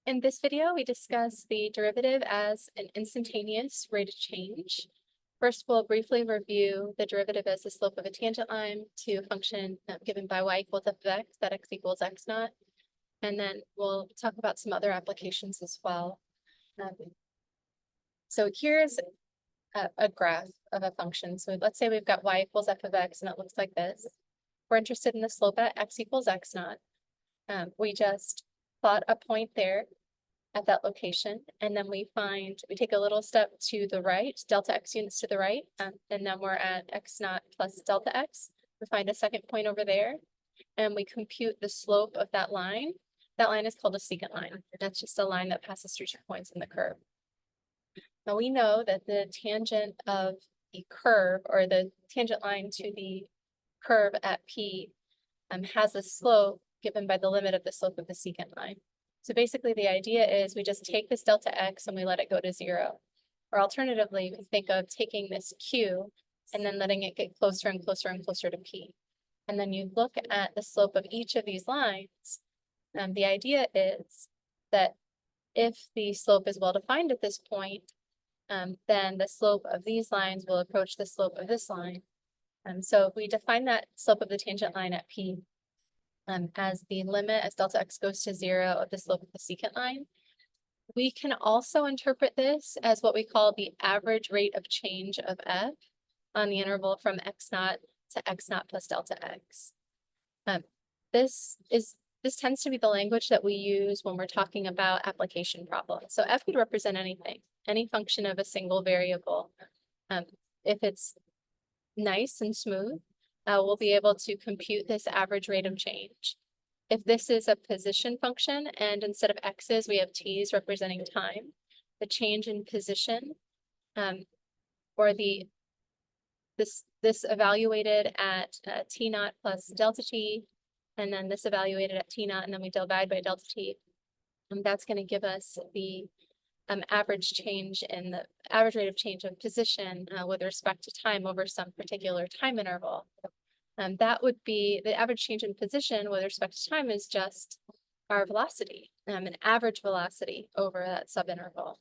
In this video, we discuss the derivative as an instantaneous rate of change. First, we'll briefly review the derivative as the slope of a tangent line to a function given by y equals f of x, that x equals x naught. And then we'll talk about some other applications as well. So here's a graph of a function. So let's say we've got y equals f of x, and it looks like this. We're interested in the slope at x equals x naught. We just plot a point there at that location, and then we take a little step to the right, delta x units to the right, and then we're at x naught plus delta x. We find a second point over there, and we compute the slope of that line. That line is called a secant line. That's just a line that passes through 2 points in the curve. Now we know that the tangent of the curve, or the tangent line to the curve at P, has a slope given by the limit of the slope of the secant line. So basically the idea is we just take this delta x and we let it go to 0. Or alternatively, we think of taking this q and then letting it get closer and closer and closer to P. And then you look at the slope of each of these lines. The idea is that if the slope is well defined at this point, then the slope of these lines will approach the slope of this line. So if we define that slope of the tangent line at P as the limit as delta x goes to 0 of the slope of the secant line, we can also interpret this as what we call the average rate of change of f on the interval from x naught to x naught plus delta x. This tends to be the language that we use when we're talking about application problems. So f could represent anything, any function of a single variable. If it's nice and smooth, we'll be able to compute this average rate of change. If this is a position function, and instead of x's, we have t's representing time, the change in position, or this evaluated at t naught plus delta t, and then this evaluated at t naught, and then we divide by delta t. That's going to give us the average change in the average rate of change of position with respect to time over some particular time interval. That would be the average change in position with respect to time is just our velocity, an average velocity over that subinterval.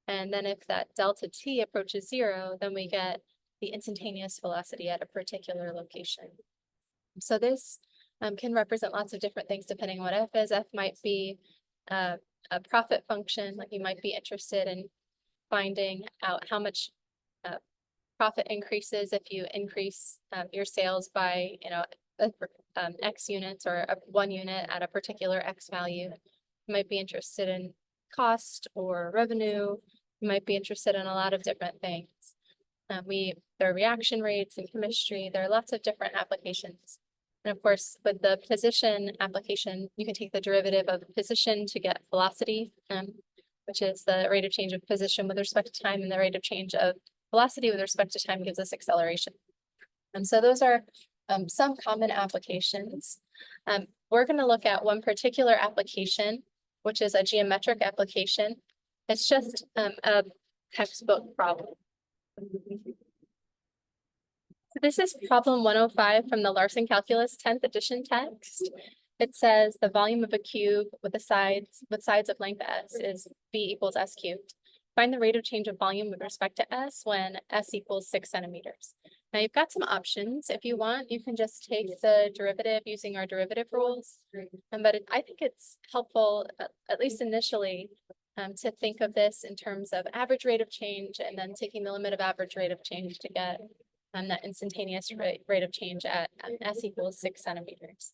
And then if that delta t approaches 0, then we get the instantaneous velocity at a particular location. So this can represent lots of different things depending on what f is. F might be a profit function, like you might be interested in finding out how much profit increases if you increase your sales by, x units or 1 unit at a particular x value. You might be interested in cost or revenue. You might be interested in a lot of different things. There are reaction rates in chemistry. There are lots of different applications. And of course, with the position application, you can take the derivative of position to get velocity, which is the rate of change of position with respect to time, and the rate of change of velocity with respect to time gives us acceleration. And so those are some common applications. We're going to look at one particular application, which is a geometric application. It's just a textbook problem. So this is problem 105 from the Larson Calculus 10th edition text. It says the volume of a cube with sides of length s is v equals s cubed. Find the rate of change of volume with respect to s when s equals 6 centimeters. Now you've got some options. If you want, you can just take the derivative using our derivative rules. But I think it's helpful, at least initially, to think of this in terms of average rate of change and then taking the limit of average rate of change to get that instantaneous rate of change at s equals 6 centimeters.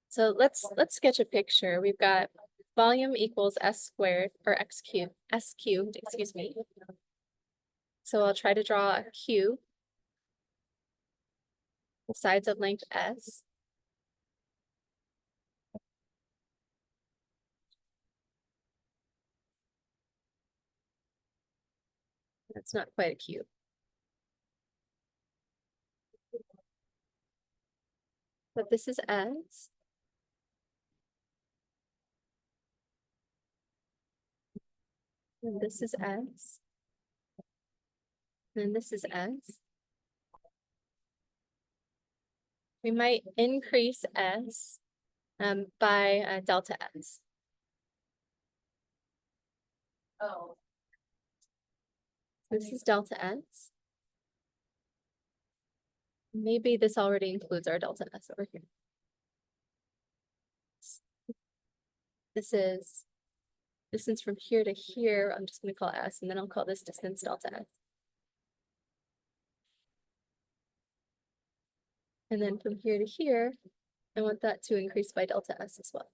So let's sketch a picture. We've got volume equals s squared, or s cubed, excuse me. So I'll try to draw a cube with sides of length s. That's not quite a cube. But this is s. And this is s. And this is s. We might increase s by delta s. Oh. This is delta S. Maybe this already includes our delta S over here. This is distance from here to here. I'm just going to call S, and then I'll call this distance delta S. And then from here to here, I want that to increase by delta S as well.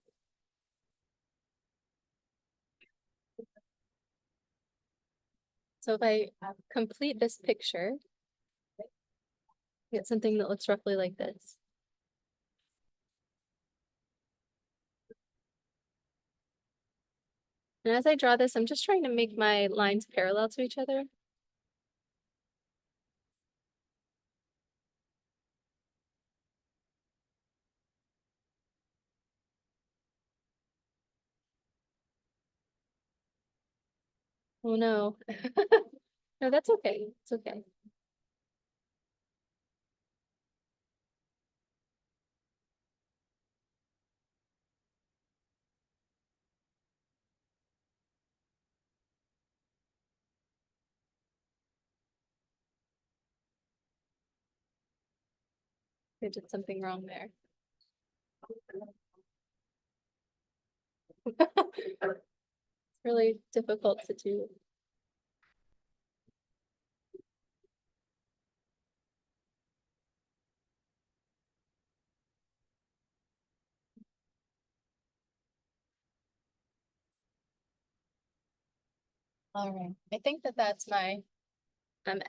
So if I complete this picture, get something that looks roughly like this. And as I draw this, I'm just trying to make my lines parallel to each other. Oh no. No, that's okay. It's okay. I did something wrong there. It's really difficult to do. All right. I think that that's my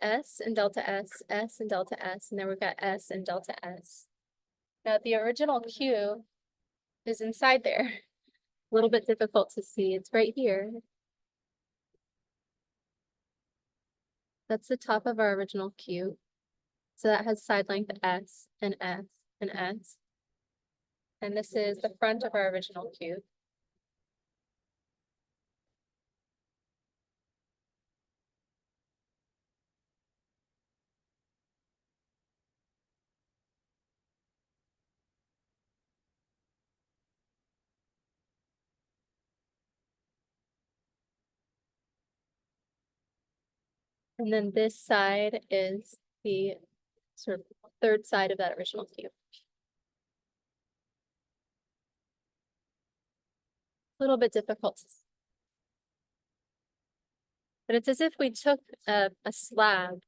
S and delta S, S and delta S, and then we've got S and delta S. Now the original Q is inside there. A little bit difficult to see. It's right here. That's the top of our original Q. So that has side length S and S and S. And this is the front of our original Q. And then this side is the sort of third side of that original Q. A little bit difficult to see. But it's as if we took a slab,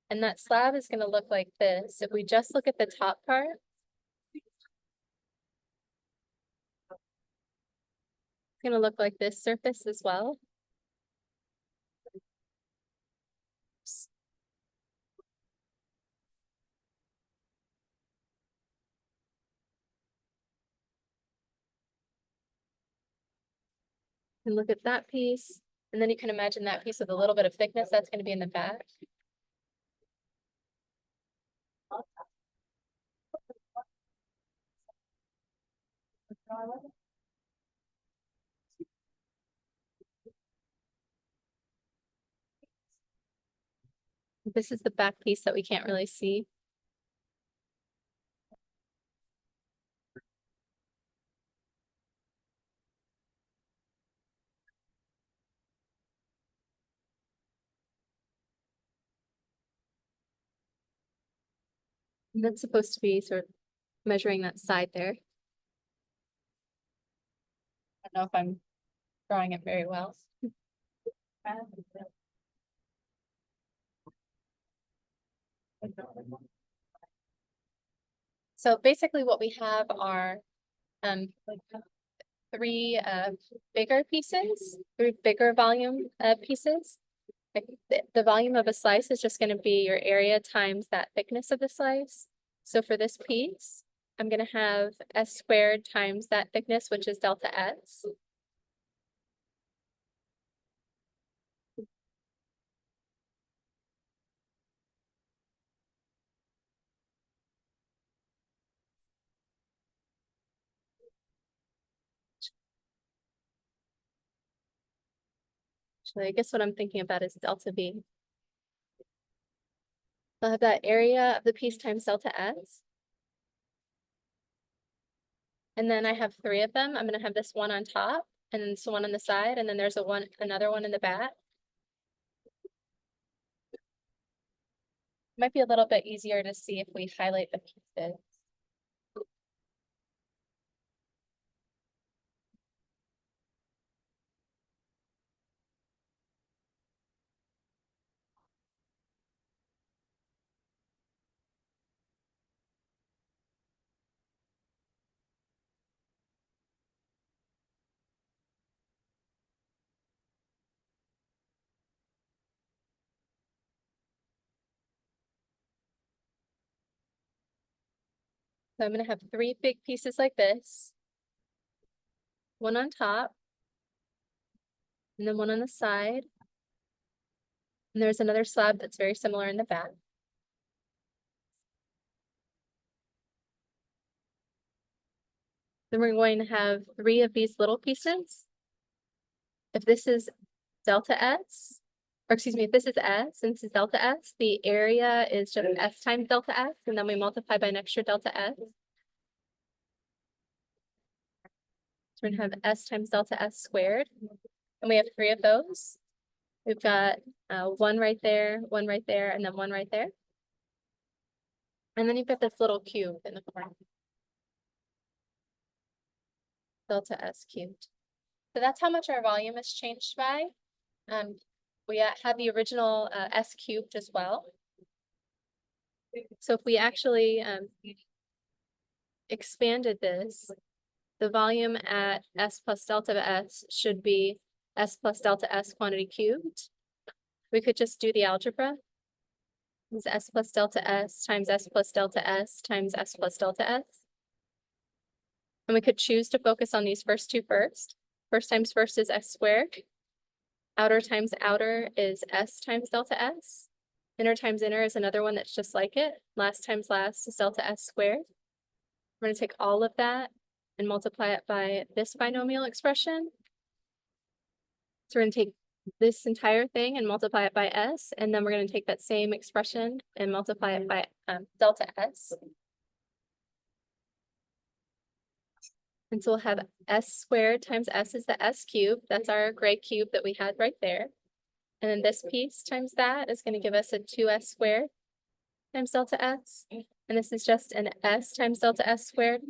and that slab is going to look like this. If we just look at the top part, it's going to look like this surface as well. And look at that piece. And then you can imagine that piece with a little bit of thickness that's going to be in the back. This is the back piece that we can't really see. And that's supposed to be sort of measuring that side there. I don't know if I'm drawing it very well. So basically what we have are three bigger pieces, three bigger volume pieces. Like the volume of a slice is just going to be your area times that thickness of the slice. So for this piece, I'm going to have S squared times that thickness, which is delta S. Actually, I guess what I'm thinking about is delta V. I'll have that area of the piece times delta S. And then I have three of them. I'm going to have this one on top, and then one on the side, and then there's another one in the back. Might be a little bit easier to see if we highlight the pieces. So I'm gonna have three big pieces like this. One on top, and then one on the side. And there's another slab that's very similar in the back. Then we're going to have three of these little pieces. If this is delta S, or excuse me, if this is S and this is delta S, the area is just S times delta S, and then we multiply by an extra delta S. So we're gonna have S times delta S squared, and we have three of those. We've got one right there, and then one right there. And then you've got this little cube in the corner. Delta S cubed. So that's how much our volume has changed by. We had the original S cubed as well. So if we actually expanded this, the volume at S plus delta S should be S plus delta S quantity cubed. We could just do the algebra. It's S plus delta S times S plus delta S times S plus delta S. And we could choose to focus on these first two first. First times first is S squared. Outer times outer is S times delta S. Inner times inner is another one that's just like it. Last times last is delta S squared. We're going to take all of that and multiply it by this binomial expression. So we're going to take this entire thing and multiply it by S, and then we're going to take that same expression and multiply it by delta S. And so we'll have S squared times S is the S cube. That's our gray cube that we had right there. And then this piece times that is going to give us a 2S squared times delta S. And this is just an S times delta S squared.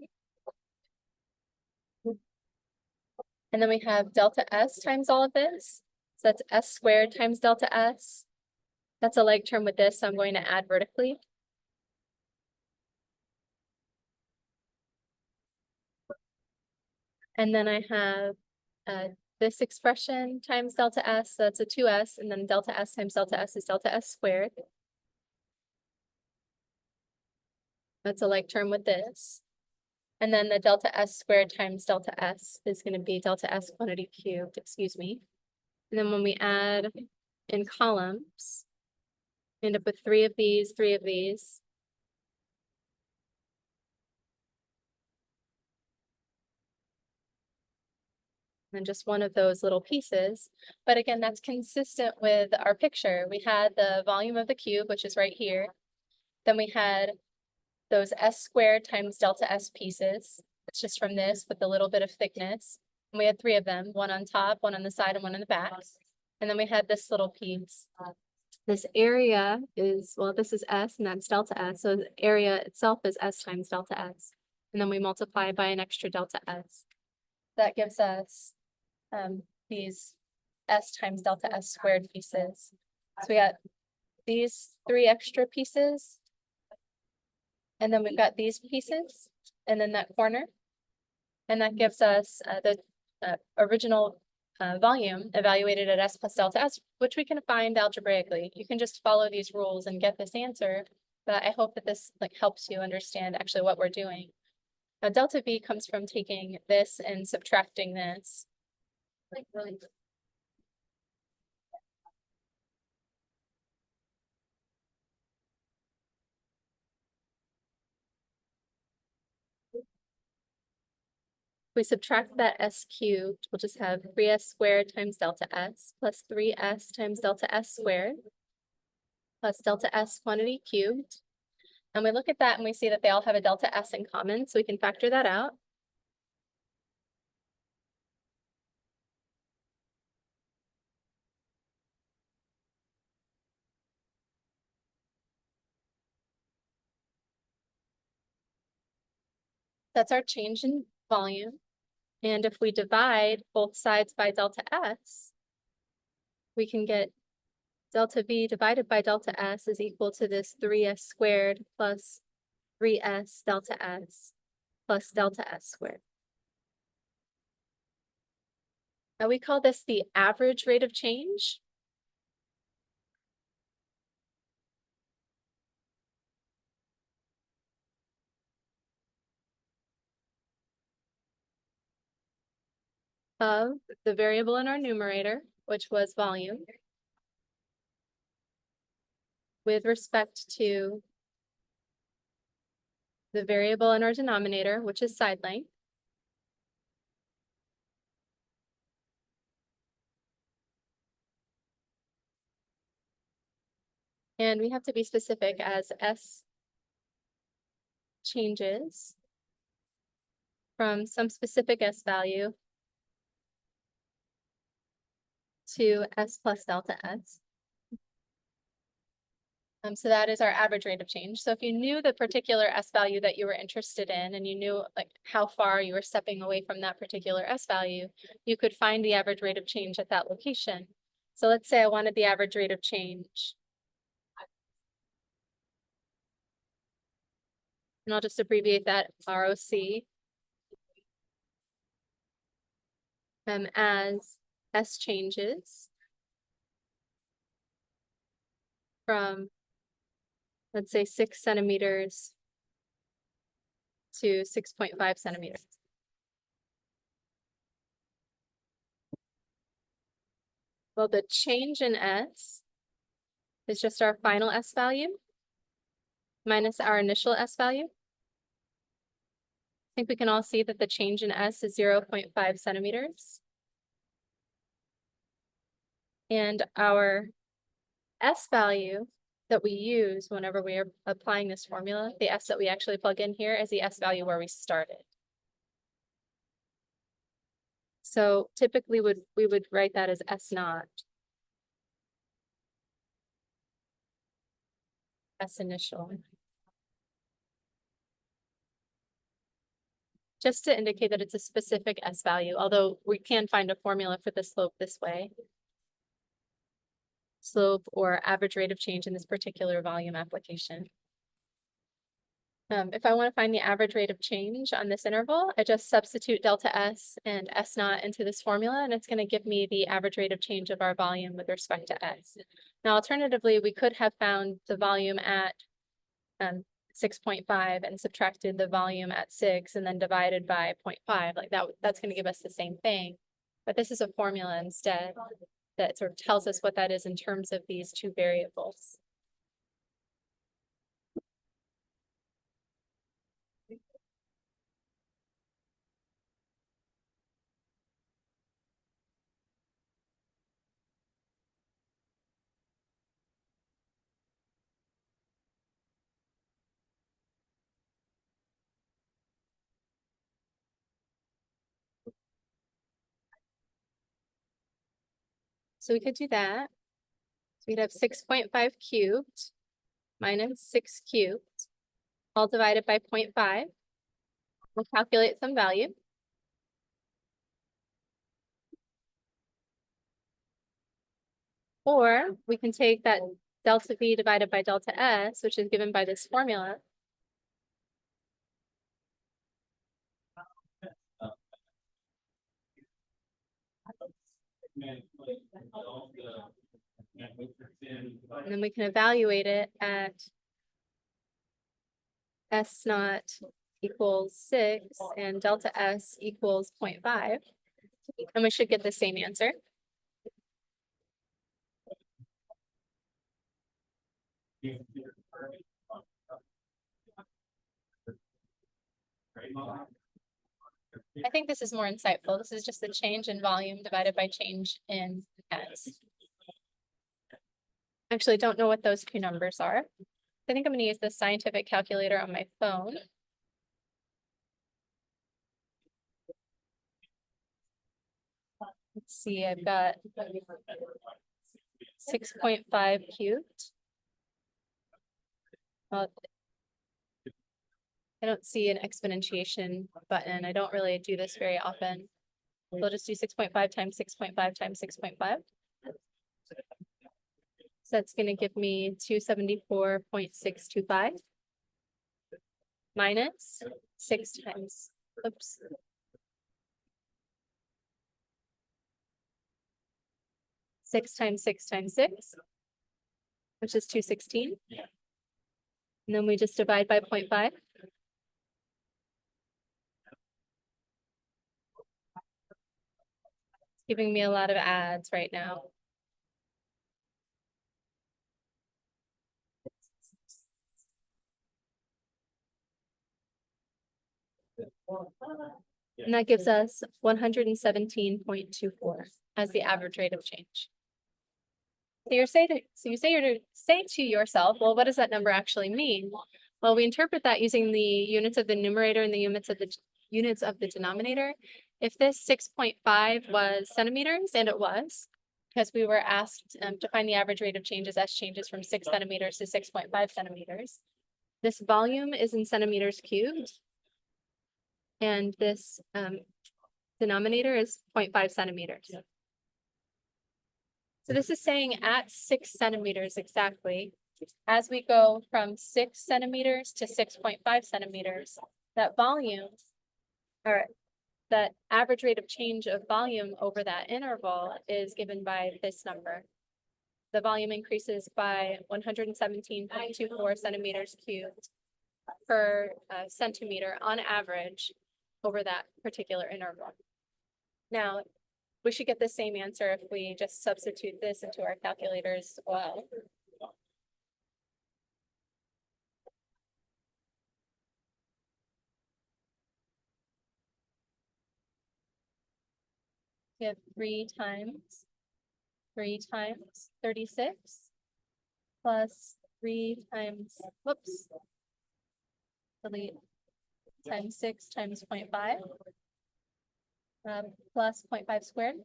And then we have delta S times all of this. So that's S squared times delta S. That's a like term with this, so I'm going to add vertically. And then I have this expression times delta S, so that's a 2S, and then delta S times delta S is delta S squared. That's a like term with this. And then the delta S squared times delta S is going to be delta S quantity cubed, excuse me. And then when we add in columns, we end up with three of these, and just one of those little pieces. But again, that's consistent with our picture. We had the volume of the cube, which is right here. Then we had those S squared times delta S pieces. It's just from this with a little bit of thickness. And we had three of them, one on top, one on the side, and one in the back. And then we had this little piece. This area is, well, this is S and that's delta S. So the area itself is S times delta S. And then we multiply by an extra delta S. That gives us these S times delta S squared pieces. So we got these three extra pieces. And then we've got these pieces and then that corner. And that gives us the original volume evaluated at S plus delta S, which we can find algebraically. You can just follow these rules and get this answer. But I hope that this helps you understand actually what we're doing. Now delta V comes from taking this and subtracting this. We subtract that S cubed, we'll just have 3S squared times delta S plus 3S times delta S squared plus delta S quantity cubed. And we look at that and we see that they all have a delta S in common, so we can factor that out. That's our change in volume. And if we divide both sides by delta S, we can get delta V divided by delta S is equal to this 3S squared plus 3S delta S plus delta S squared. Now we call this the average rate of change. Of the variable in our numerator, which was volume, with respect to the variable in our denominator, which is side length. And we have to be specific as S changes from some specific S value to S plus delta S. So that is our average rate of change. So if you knew the particular S value that you were interested in, and you knew like how far you were stepping away from that particular S value, you could find the average rate of change at that location. So let's say I wanted the average rate of change. And I'll just abbreviate that ROC as S changes from, let's say, 6 centimeters to 6.5 centimeters. Well, the change in S is just our final S value minus our initial S value. I think we can all see that the change in S is 0.5 centimeters. And our S value that we use whenever we are applying this formula, the S that we actually plug in here is the S value where we started. So typically we would write that as S naught. S initial. Just to indicate that it's a specific S value, although we can find a formula for the slope this way. Slope or average rate of change in this particular volume application. If I want to find the average rate of change on this interval, I just substitute delta S and S naught into this formula, and it's going to give me the average rate of change of our volume with respect to S. Now, alternatively, we could have found the volume at 6.5 and subtracted the volume at 6 and then divided by 0.5. Like that's going to give us the same thing. But this is a formula instead that sort of tells us what that is in terms of these two variables. So we could do that. So we'd have 6.5 cubed minus 6 cubed, all divided by 0.5. We'll calculate some value. Or we can take that delta V divided by delta S, which is given by this formula. And then we can evaluate it at S naught equals 6 and delta S equals 0.5. And we should get the same answer. I think this is more insightful. This is just the change in volume divided by change in S. Actually, don't know what those two numbers are. I think I'm going to use the scientific calculator on my phone. Let's see, I've got 6.5 cubed. Well, I don't see an exponentiation button. I don't really do this very often. We'll just do 6.5 times 6.5 times 6.5. So that's going to give me 274.625 minus 6 times, oops. Six times 6, which is 216. And then we just divide by 0.5. It's giving me a lot of adds right now. And that gives us 117.24 as the average rate of change. So you say to yourself, well, what does that number actually mean? Well, we interpret that using the units of the numerator and the units of the denominator. If this 6.5 was centimeters, and it was, because we were asked to find the average rate of changes as changes from 6 centimeters to 6.5 centimeters. This volume is in centimeters cubed. And this denominator is 0.5 centimeters. So this is saying at 6 centimeters exactly, as we go from 6 centimeters to 6.5 centimeters, that volume, or that average rate of change of volume over that interval is given by this number. The volume increases by 117.24 centimeters cubed per centimeter on average over that particular interval. Now, we should get the same answer if we just substitute this into our calculators as well. We have 3 times 36 plus 3 times, whoops, delete, times 6 times 0.5 plus 0.5 squared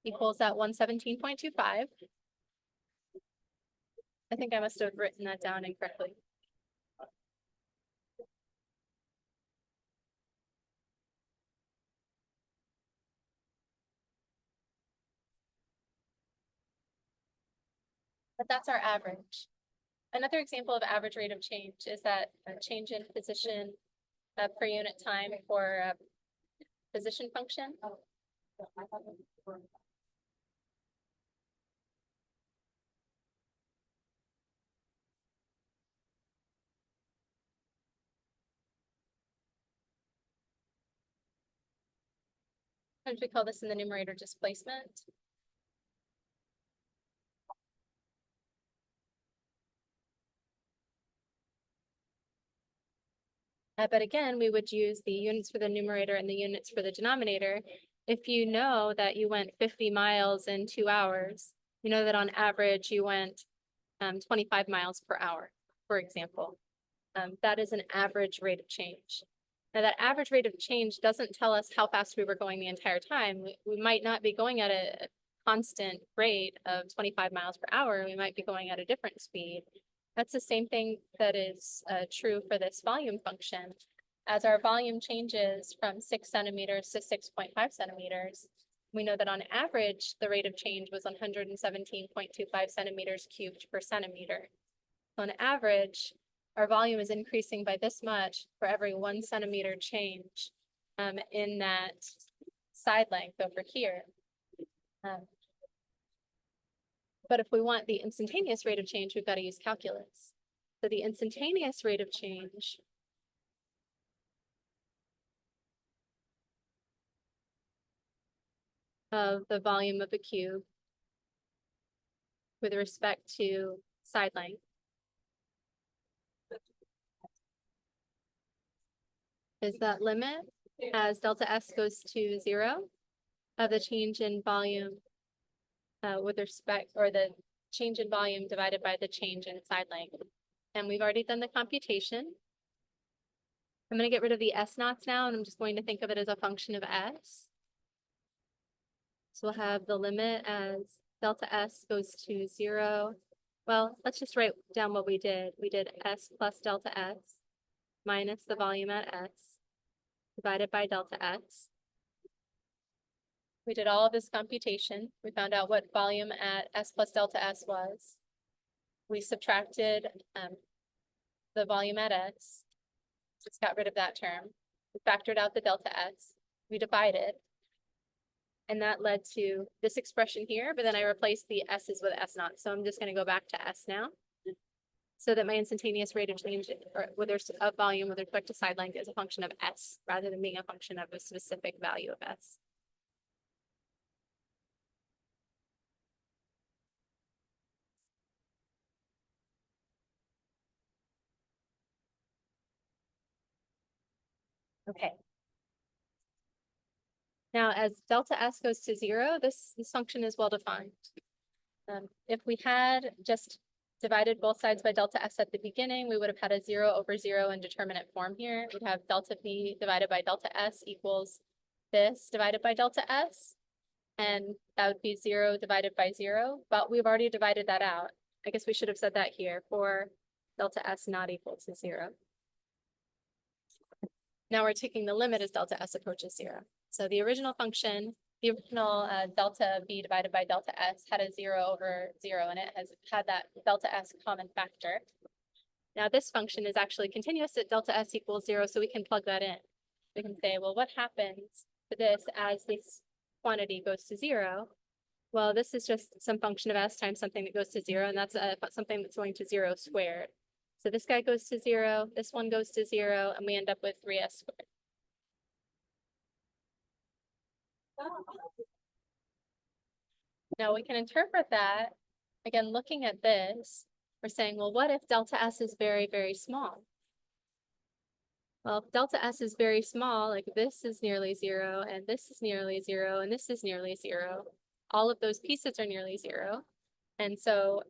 equals that 117.25. I think I must have written that down incorrectly. But that's our average. Another example of average rate of change is that change in position per unit time for position function. Sometimes we call this in the numerator displacement. But again, we would use the units for the numerator and the units for the denominator. If you know that you went 50 miles in 2 hours, you know that on average you went 25 miles per hour, for example. That is an average rate of change. Now that average rate of change doesn't tell us how fast we were going the entire time. We might not be going at a constant rate of 25 miles per hour. We might be going at a different speed. That's the same thing that is true for this volume function. As our volume changes from 6 centimeters to 6.5 centimeters, we know that on average, the rate of change was 117.25 centimeters cubed per centimeter. On average, our volume is increasing by this much for every 1 centimeter change in that side length over here. But if we want the instantaneous rate of change, we've got to use calculus. So the instantaneous rate of change of the volume of a cube with respect to side length is that limit as delta S goes to 0 of the change in volume with respect, or the change in volume divided by the change in side length. And we've already done the computation. I'm going to get rid of the S naughts now, and I'm just going to think of it as a function of S. So we'll have the limit as delta S goes to 0 Well, let's just write down what we did. We did S plus delta S minus the volume at S divided by delta S. We did all of this computation. We found out what volume at S plus delta S was. We subtracted the volume at S. Just got rid of that term. We factored out the delta S. We divided. And that led to this expression here, but then I replaced the S's with S naught. So I'm just going to go back to S now, so that my instantaneous rate of change of volume with respect to side length is a function of S rather than being a function of a specific value of S. Okay. Now, as delta S goes to 0, this function is well defined. If we had just divided both sides by delta S at the beginning, we would have had a 0 over 0 indeterminate form here. We'd have delta V divided by delta S equals this divided by delta S. And that would be 0 divided by 0, but we've already divided that out. I guess we should have said that here for delta S not equal to 0. Now we're taking the limit as delta S approaches 0. So the original function, the original delta V divided by delta S had a 0 over 0, and it has had that delta S common factor. Now this function is actually continuous at delta S equals 0, so we can plug that in. We can say, well, what happens to this as this quantity goes to 0? Well, this is just some function of S times something that goes to 0, and that's something that's going to 0 squared. So this guy goes to 0, this one goes to 0, and we end up with 3S squared. Now we can interpret that, again, looking at this, we're saying, well, what if delta S is very, very small? Well, if delta S is very small, like this is nearly 0, and this is nearly 0, and this is nearly 0, all of those pieces are nearly 0. And so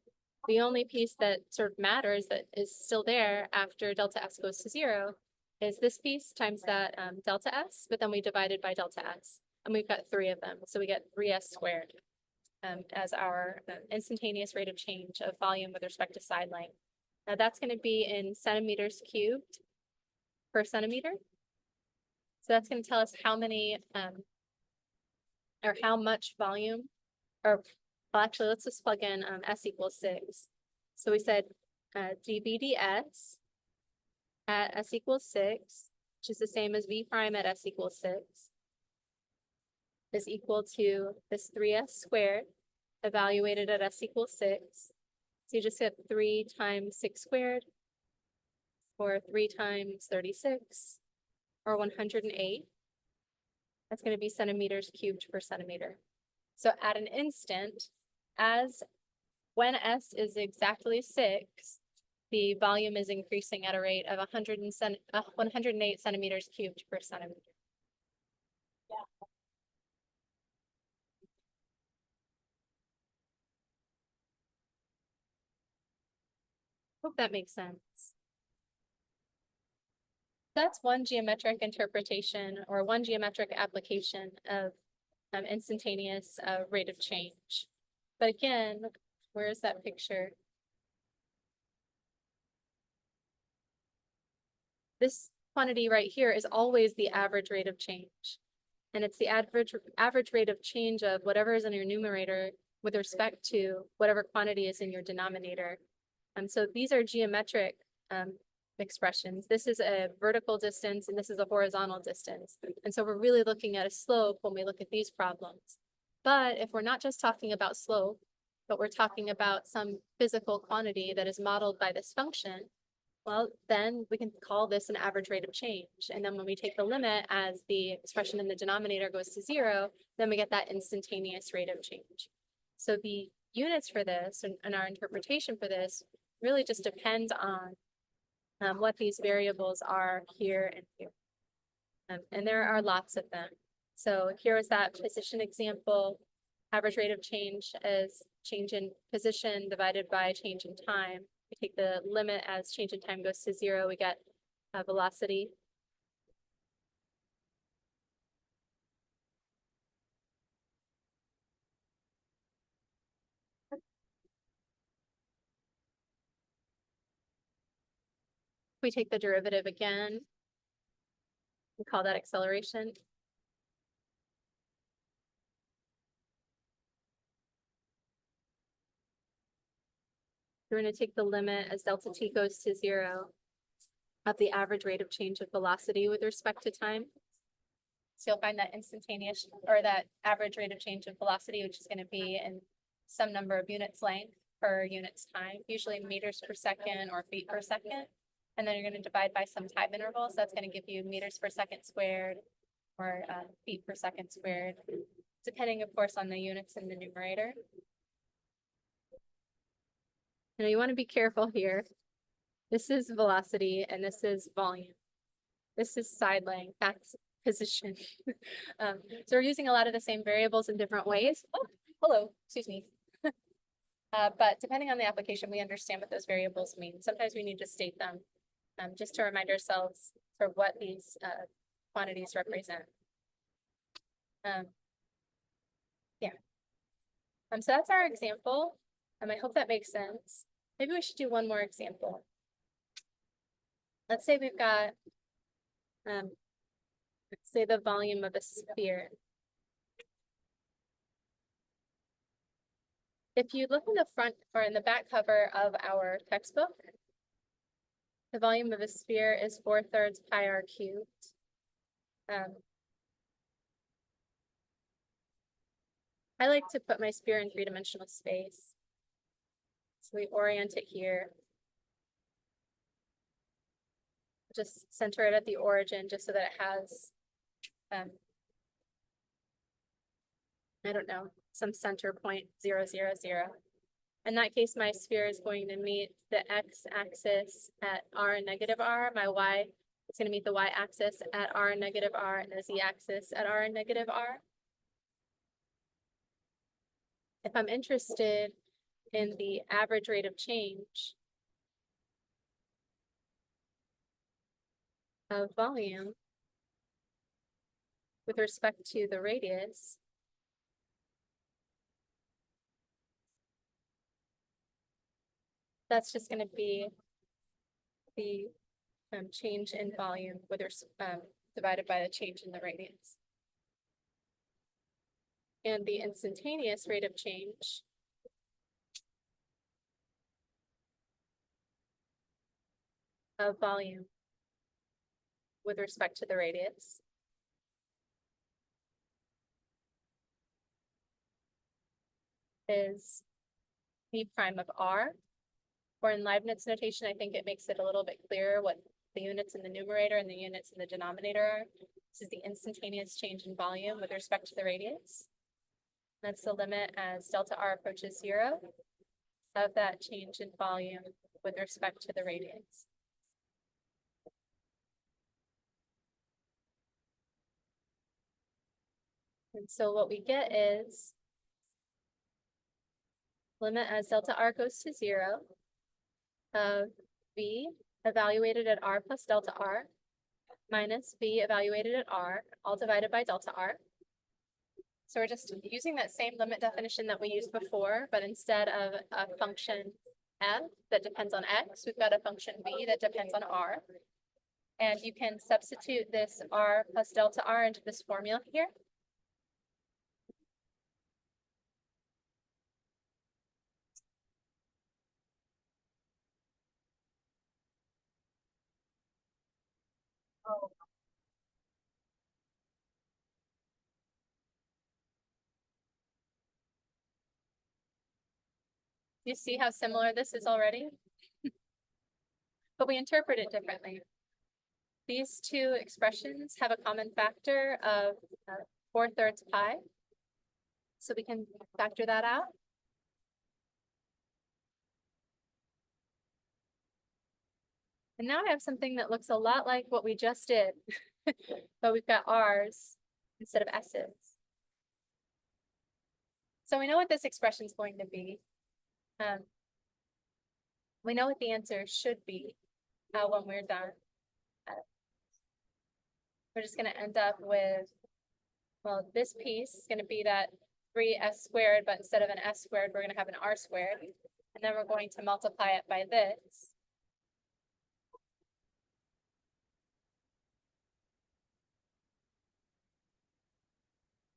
the only piece that sort of matters that is still there after delta S goes to 0 is this piece times that delta S, but then we divided by delta S. And we've got 3 of them, so we get 3S squared as our instantaneous rate of change of volume with respect to side length. Now that's going to be in centimeters cubed per centimeter. So that's going to tell us how many or how much volume, or well, actually, let's just plug in S equals 6. So we said dVds at S equals 6, which is the same as V prime at S equals 6, is equal to this 3S squared evaluated at S equals 6. So you just get 3 times 6 squared, or 3 times 36, or 108. That's going to be centimeters cubed per centimeter. So at an instant, when S is exactly 6, the volume is increasing at a rate of 108 centimeters cubed per centimeter. Yeah. Hope that makes sense. That's one geometric interpretation or one geometric application of instantaneous rate of change. But again, where is that picture? This quantity right here is always the average rate of change. And it's the average rate of change of whatever is in your numerator with respect to whatever quantity is in your denominator. So these are geometric expressions. This is a vertical distance and this is a horizontal distance. And so we're really looking at a slope when we look at these problems. But if we're not just talking about slope, but we're talking about some physical quantity that is modeled by this function, well, then we can call this an average rate of change. And then when we take the limit as the expression in the denominator goes to 0, then we get that instantaneous rate of change. So the units for this and our interpretation for this really just depends on what these variables are here and here. And there are lots of them. So here is that position example. Average rate of change is change in position divided by change in time. We take the limit as change in time goes to 0, we get velocity. We take the derivative again. We call that acceleration. We're going to take the limit as delta t goes to 0 of the average rate of change of velocity with respect to time. So you'll find that instantaneous, or that average rate of change of velocity, which is going to be in some number of units length per unit's time, usually meters per second or feet per second. And then you're going to divide by some time interval. So that's going to give you meters per second squared or feet per second squared, depending, of course, on the units in the numerator. Now you want to be careful here. This is velocity and this is volume. This is side length, that's position. So we're using a lot of the same variables in different ways. Oh, hello, excuse me. But depending on the application, we understand what those variables mean. Sometimes we need to state them just to remind ourselves for what these quantities represent. Yeah. So that's our example. I hope that makes sense. Maybe we should do one more example. Let's say we've got, let's say the volume of a sphere. If you look in the front or in the back cover of our textbook, the volume of a sphere is 4/3 pi r cubed. I like to put my sphere in three-dimensional space. So we orient it here. Just center it at the origin just so that it has, I don't know, some center point 0, 0, 0. In that case, my sphere is going to meet the x-axis at r and negative r. My y is going to meet the y-axis at r and negative r, and the z-axis at r and negative r. If I'm interested in the average rate of change of volume with respect to the radius, that's just going to be the change in volume with divided by the change in the radius. And the instantaneous rate of change of volume with respect to the radius is v prime of r. Or in Leibniz notation, I think it makes it a little bit clearer what the units in the numerator and the units in the denominator are. This is the instantaneous change in volume with respect to the radius. That's the limit as delta r approaches 0 of that change in volume with respect to the radius. And so what we get is limit as delta r goes to 0 of v evaluated at r plus delta r minus v evaluated at r, all divided by delta r. So we're just using that same limit definition that we used before, but instead of a function f that depends on x, we've got a function v that depends on r. And you can substitute this r plus delta r into this formula here. Oh. You see how similar this is already? But we interpret it differently. These two expressions have a common factor of 4/3 pi. So we can factor that out. And now I have something that looks a lot like what we just did, but we've got r's instead of s's. So we know what this expression is going to be. We know what the answer should be when we're done. We're just going to end up with, well, this piece is going to be that 3s squared, but instead of an s squared, we're going to have an r squared. And then we're going to multiply it by this.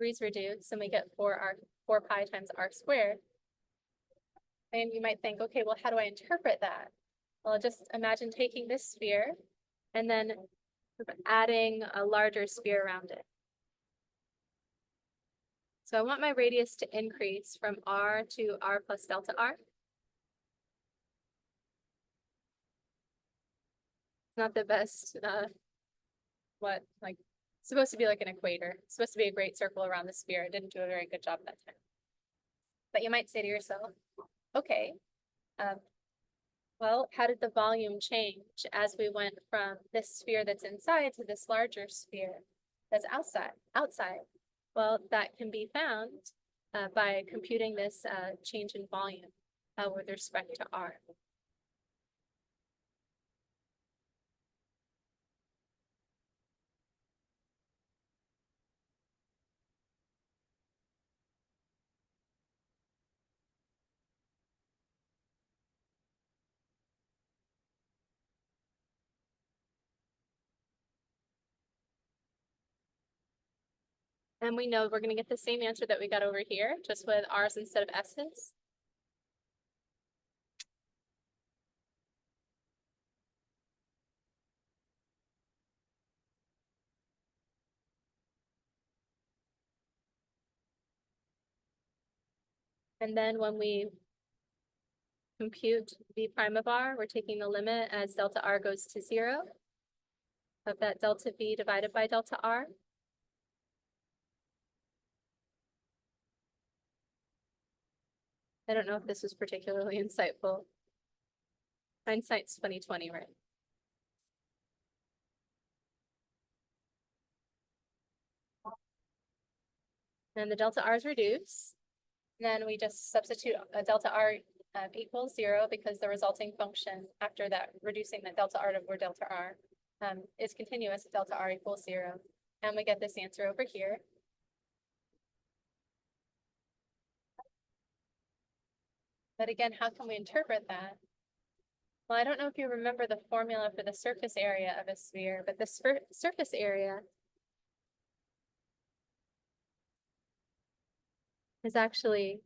Threes reduce and we get 4 pi times r squared. And you might think, okay, well, how do I interpret that? Well, just imagine taking this sphere and then adding a larger sphere around it. So I want my radius to increase from r to r plus delta r. It's not the best, it's supposed to be like an equator. It's supposed to be a great circle around the sphere. It didn't do a very good job that time. But you might say to yourself, okay, well, how did the volume change as we went from this sphere that's inside to this larger sphere that's outside? Well, that can be found by computing this change in volume with respect to r. And we know we're going to get the same answer that we got over here, just with r's instead of s's. And then when we compute v prime of r, we're taking the limit as delta r goes to 0 of that delta v divided by delta r. I don't know if this was particularly insightful. Hindsight's 20/20, right? And the delta r's reduce. Then we just substitute a delta r equals 0 because the resulting function after that, reducing the delta r over delta r, is continuous at delta r equals 0. And we get this answer over here. But again, how can we interpret that? Well, I don't know if you remember the formula for the surface area of a sphere, but the surface area is actually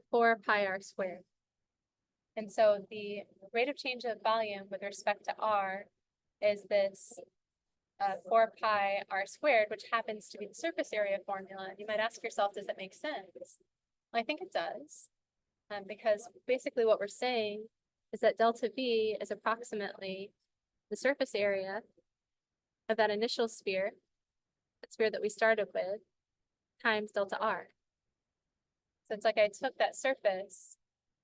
4 pi r squared. And so the rate of change of volume with respect to r is this 4 pi r squared, which happens to be the surface area formula. You might ask yourself, does that make sense? Well, I think it does, because basically what we're saying is that delta V is approximately the surface area of that initial sphere, that sphere that we started with, times delta R. So it's like I took that surface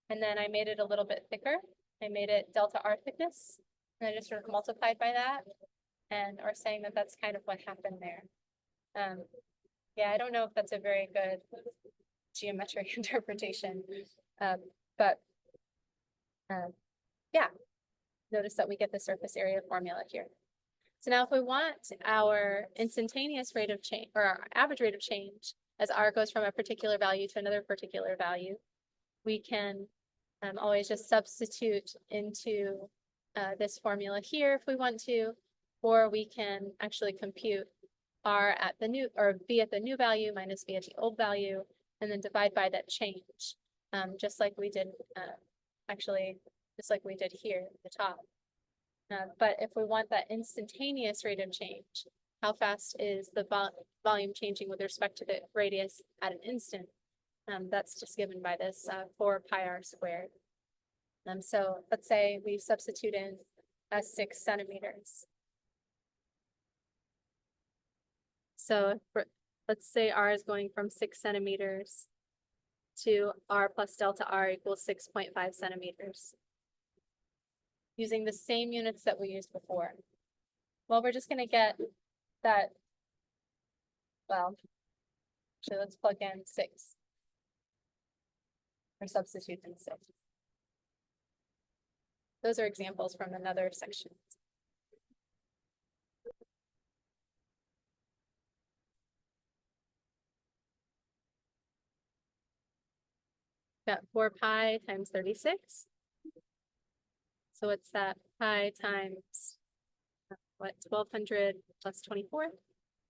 and then I made it a little bit thicker. I made it delta R thickness, and I just sort of multiplied by that, and are saying that that's kind of what happened there. Yeah, I don't know if that's a very good geometric interpretation, but yeah, notice that we get the surface area formula here. So now if we want our instantaneous rate of change, or our average rate of change, as r goes from a particular value to another particular value, we can always just substitute into this formula here if we want to, or we can actually compute r at the new, or v at the new value minus v at the old value, and then divide by that change, just like we did, just like we did here at the top. But if we want that instantaneous rate of change, how fast is the volume changing with respect to the radius at an instant? That's just given by this 4 pi r squared. So let's say we substitute in 6 centimeters. So let's say r is going from 6 centimeters to r plus delta r equals 6.5 centimeters. Using the same units that we used before. Well, we're just going to get that, well, actually let's plug in 6. Or substitute in 6. Those are examples from another section. Got 4 pi times 36. So what's that? Pi times, what, 1200 plus 24? Is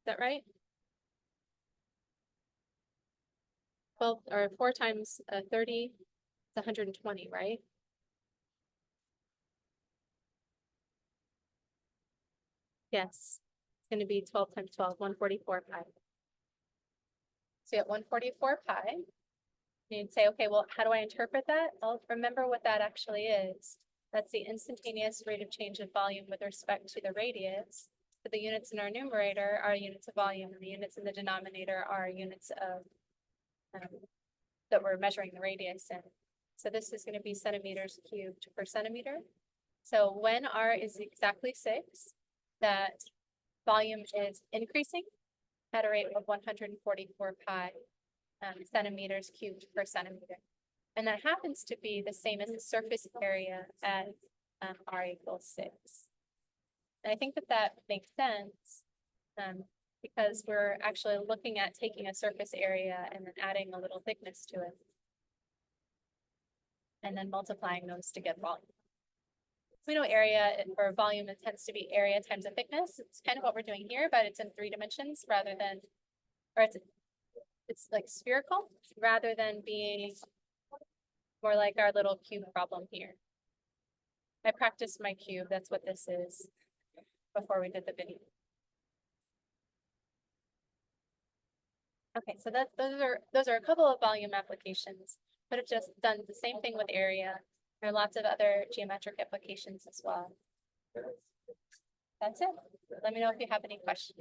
that right? 12 or 4 times 30 is 120, right? Yes, it's going to be 12 times 12, 144 pi. So you get 144 pi. You'd say, okay, well, how do I interpret that? Well, remember what that actually is. That's the instantaneous rate of change of volume with respect to the radius. So the units in our numerator are units of volume, and the units in the denominator are units of that we're measuring the radius in. So this is going to be centimeters cubed per centimeter. So when R is exactly 6, that volume is increasing at a rate of 144 pi centimeters cubed per centimeter. And that happens to be the same as the surface area at R equals 6. And I think that that makes sense because we're actually looking at taking a surface area and then adding a little thickness to it. And then multiplying those to get volume. We know area or volume, it tends to be area times a thickness. It's kind of what we're doing here, but it's in 3 dimensions rather than, or it's like spherical rather than being more like our little cube problem here. I practiced my cube, that's what this is, before we did the video. Okay, so those are a couple of volume applications, but it's just done the same thing with area. There are lots of other geometric applications as well. That's it. Let me know if you have any questions.